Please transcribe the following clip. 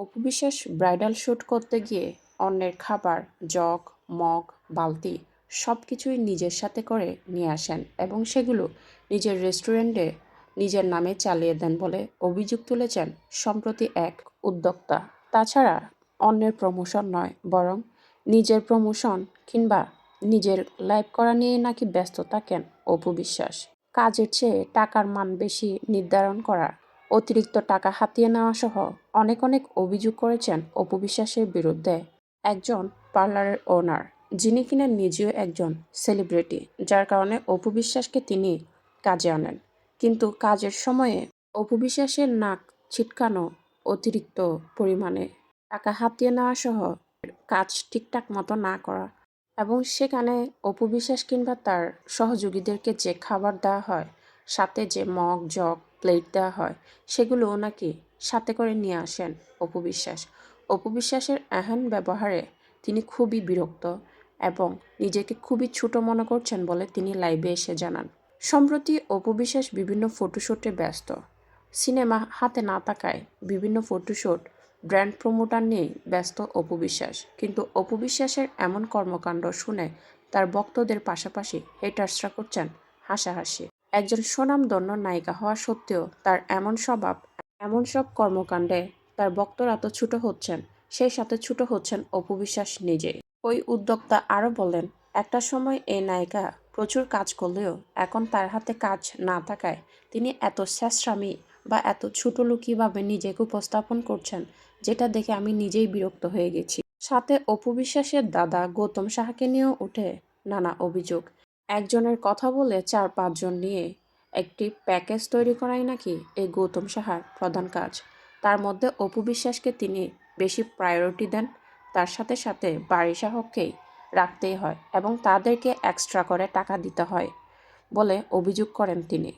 Apu Biswas bridal shoot করতে গিয়ে অন্যের খাবার, জগ, মগ, বালতি সব কিছুই নিজের সাথে করে নিয়ে আসেন এবং সেগুলো নিজের রেস্টুরেন্টে নিজের নামে চালিয়ে দেন বলে অভিযোগ তুলেছেন সম্প্রতি এক উদ্যোক্তা। তাছাড়া অন্যের প্রমোশন নয়, বরং নিজের প্রমোশন কিংবা নিজের লাইভ করা নিয়ে নাকি ব্যস্ত থাকেন অপু বিশ্বাস। কাজের চেয়ে টাকার মান বেশি নির্ধারণ করা, অতিরিক্ত টাকা হাতিয়ে নেওয়া সহ অনেক অভিযোগ করেছেন অপু বিশ্বাসের বিরুদ্ধে একজন পার্লারের ওনার, যিনি কিনা নিজেও একজন সেলিব্রিটি, যার কারণে অপু বিশ্বাসকে তিনি কাজে আনেন। কিন্তু কাজের সময়ে অপু বিশ্বাসের নাক ছিটকানো, অতিরিক্ত পরিমাণে টাকা হাতিয়ে নেওয়া সহ কাজ ঠিকঠাক মতো না করা এবং সেখানে অপু বিশ্বাস কিংবা তার সহযোগীদেরকে যে খাবার দেওয়া হয়, সাথে যে মগ, জগ, প্লেট দেওয়া হয়, সেগুলোও নাকি সাথে করে নিয়ে আসেন অপু বিশ্বাস। অপু বিশ্বাসের এহেন ব্যবহারে তিনি খুবই বিরক্ত এবং নিজেকে খুবই ছোট মনে করছেন বলে তিনি লাইভে এসে জানান। সম্প্রতি অপু বিশ্বাস বিভিন্ন ফটোশ্যুটে ব্যস্ত। সিনেমা হাতে না থাকায় বিভিন্ন ফটোশ্যুট, ব্র্যান্ড প্রমোটার নিয়েই ব্যস্ত অপু বিশ্বাস। কিন্তু অপু বিশ্বাসের এমন কর্মকাণ্ড শুনে তার ভক্তদের পাশাপাশি হেটার্সরা করছেন হাসাহাসি। একজন স্বনামধন্য নায়িকা হওয়া সত্ত্বেও তার এমন স্বভাব, এমন সব কর্মকাণ্ডে তার ভক্তরা তো ছোট হচ্ছেন, সেই সাথে ছোট হচ্ছেন অপু বিশ্বাস নিজেই। ওই উদ্যোক্তা আরও বলেন, একটা সময় এই নায়িকা প্রচুর কাজ করলেও এখন তার হাতে কাজ না থাকায় তিনি এত স্যাঁচরামি বা এত ছোটলোকিভাবে নিজেকে উপস্থাপন করছেন, যেটা দেখে আমি নিজেই বিরক্ত হয়ে গেছি। সাথে অপু বিশ্বাসের দাদা গৌতম সাহাকে নিয়েও ওঠে নানা অভিযোগ। একজনের কথা বলে 4-5 জন নিয়ে একটি প্যাকেজ তৈরি করাই নাকি এই গৌতম সাহার প্রধান কাজ। তার মধ্যে অপু বিশ্বাসকে তিনি বেশি প্রায়োরিটি দেন, তার সাথে সাথে বাড়ি সাহকেই রাখতেই হয় এবং তাদেরকে এক্সট্রা করে টাকা দিতে হয় বলে অভিযোগ করেন তিনি।